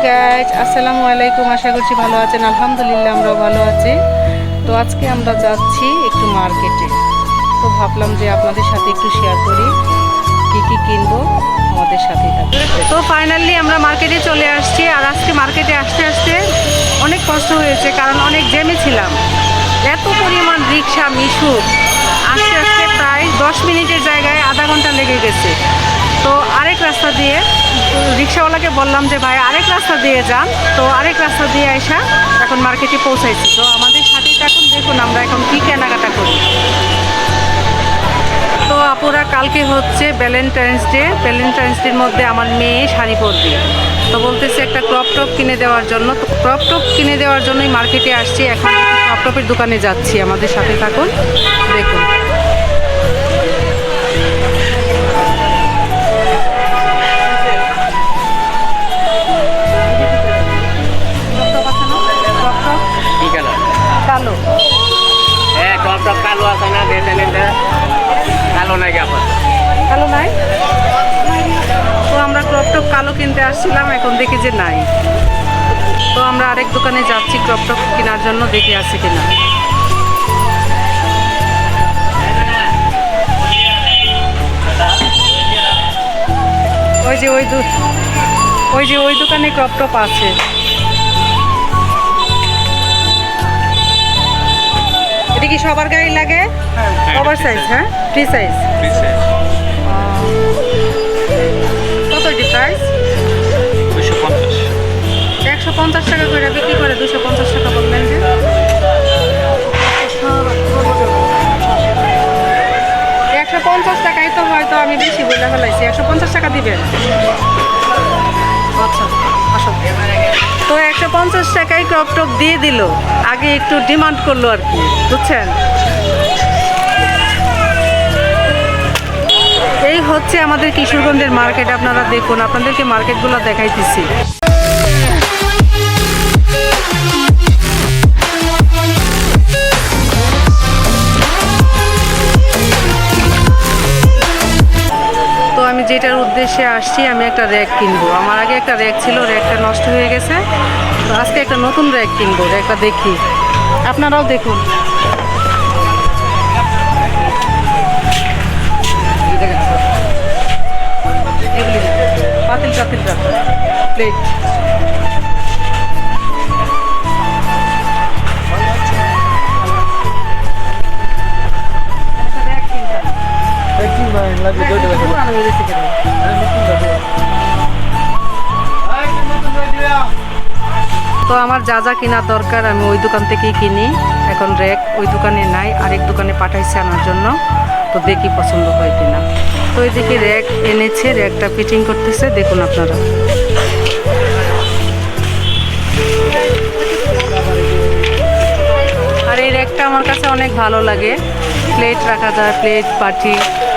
Guys, আসসালামু আলাইকুম। আশা করছি ভালো আছেন। আলহামদুলিল্লাহ আমরাও ভালো আছি। তো আজকে আমরা যাচ্ছি একটু মার্কেটে। তো ভাবলাম যে আপনাদের সাথে একটু শেয়ার করি কি কি কিনবো, আমাদের সাথেই থাকবে। তো ফাইনালি আমরা মার্কেটে চলে আসছি। আর আজকে মার্কেটে আসতে আসতে অনেক কষ্ট হয়েছে, কারণ অনেক জ্যামে ছিলাম। এত পরিমাণ রিক্সা মিশুক, আস্তে আস্তে প্রায় 10 মিনিটের জায়গায় আধা ঘন্টা লেগে গেছে। তো আরেক রাস্তা দিয়ে রিক্সাওয়ালাকে বললাম যে ভাই আরেক রাস্তা দিয়ে যান। তো আরেক রাস্তা দিয়ে আসা এখন মার্কেটে পৌঁছাইছি। তো আমাদের সাথে এখন দেখুন আমরা এখন কী কেনাকাটা করি। তো আপুরা, কালকে হচ্ছে ভ্যালেন্টাইন্স ডে। ভ্যালেন্টাইন্স ডের মধ্যে আমার মেয়ে শাড়ি পরবে। তো বলতেছে একটা ক্রপ টপ কিনে দেওয়ার জন্য। তো ক্রপ টপ কিনে দেওয়ার জন্যই মার্কেটে আসছি। এখন ক্রপ টপের দোকানে যাচ্ছি, আমাদের সাথে থাকুন, দেখুন। কালো, হ্যাঁ ক্রপ টপ কালো আছে না? কালো নাই আপনার? কালো নাই। তো আমরা ক্রপ টপ কালো কিনতে আসছিলাম, এখন দেখি যে নাই। তো আমরা আরেক দোকানে যাচ্ছি ক্রপ টপ কেনার জন্য, দেখি আছে কিনা। ওই দোকানে ক্রপ টপ আছে। এটা কি সবার গায়ে লাগে? ওভার সাইজ, হ্যাঁ, ফ্রি সাইজ। কত এটি প্রাইস? 150 টাকা করে বিক্রি করে, 250 টাকা বললেন যে। 150 টাকাই তো হয়তো আমি বেশি বলে ফেলাইছি। 150 টাকা দিবেন? আচ্ছা, আসো। তো 150 টাকায় ক্রপ টপ দিয়ে দিল। আগে একটু ডিমান্ড করলো আর কি, বুঝছেন। এই হচ্ছে আমাদের কিশোরগঞ্জের মার্কেট। আপনারা দেখুন, আপনাদেরকে মার্কেটগুলো দেখাইতেছি। তো আমি যেটার উদ্দেশ্যে আসছি, আমি একটা র্যাক কিনবো। আমার আগে একটা র্যাক ছিল, র্যাকটা নষ্ট হয়ে গেছে। তো আজকে একটা নতুন র্যাক কিনবো, র্যাকটা দেখি, আপনারাও দেখুন। পাতিল প্লেট। তো আমার যা যা কেনার দরকার আমি ওই দোকান থেকেই কিনি। এখন র্যাক ওই দোকানে নাই, আরেক দোকানে পাঠাইছে আনার জন্য। তো দেখি পছন্দ হয় কিনা। তো এদিকে র্যাক এনেছে, র্যাকটা ফিটিং করতেছে, দেখুন আপনারা। আর এই র্যাকটা আমার কাছে অনেক ভালো লাগে। প্লেট রাখা যায়, প্লেট বাটি,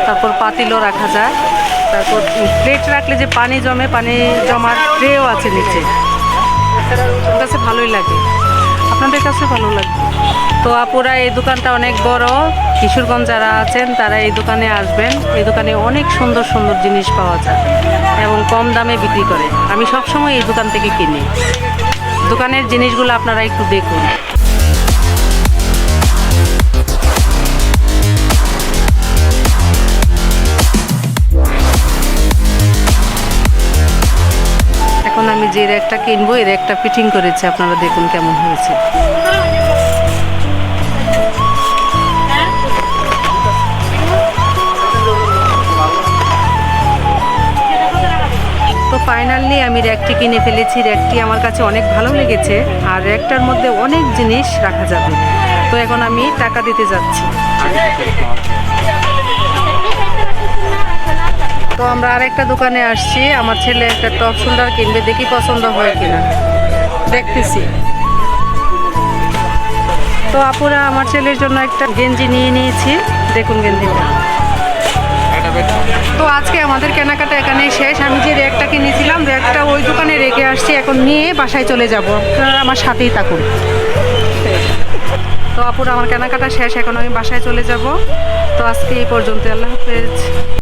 তারপর পাতিলও রাখা যায়। তারপর প্লেট রাখলে যে পানি জমে, পানি জমার ট্রেও আছে নিচে। আমার কাছে ভালোই লাগে, আপনাদের কাছে ভালো লাগে। তো আপুরা, এই দোকানটা অনেক বড়। কিশোরগঞ্জ যারা আছেন তারা এই দোকানে আসবেন। এই দোকানে অনেক সুন্দর সুন্দর জিনিস পাওয়া যায় এবং কম দামে বিক্রি করে। আমি সবসময় এই দোকান থেকে কিনি। দোকানের জিনিসগুলো আপনারা একটু দেখুন। এখন আমি যে র্যাকটা কিনবো, এই র্যাকটা ফিটিং করেছে, আপনারা দেখুন কেমন হয়েছে। তো ফাইনালি আমি র্যাকটি কিনে ফেলেছি। র্যাকটি আমার কাছে অনেক ভালো লেগেছে। আর র্যাকটার মধ্যে অনেক জিনিস রাখা যাবে। তো এখন আমি টাকা দিতে যাচ্ছি। তো আমরা আরেকটা দোকানে আসছি। আমার ছেলে একটা টপ শোল্ডার কিনবে, দেখি পছন্দ হয় কিনা, দেখতেছি। তো আপুরা, আমার ছেলের জন্য একটা গেঞ্জি নিয়ে নিয়েছি, দেখুন গেঞ্জিটা। তো আজকে আমাদের কেনাকাটা এখানেই শেষ। আমি যে র্যাকটা কিনেছিলাম, র্যাকটা ওই দোকানে রেখে আসছি। এখন নিয়ে বাসায় চলে যাব, আপনারা আমার সাথেই থাকুন। তো আপুরা, আমার কেনাকাটা শেষ, এখন আমি বাসায় চলে যাব। তো আজকে এই পর্যন্ত, আল্লাহ হাফেজ।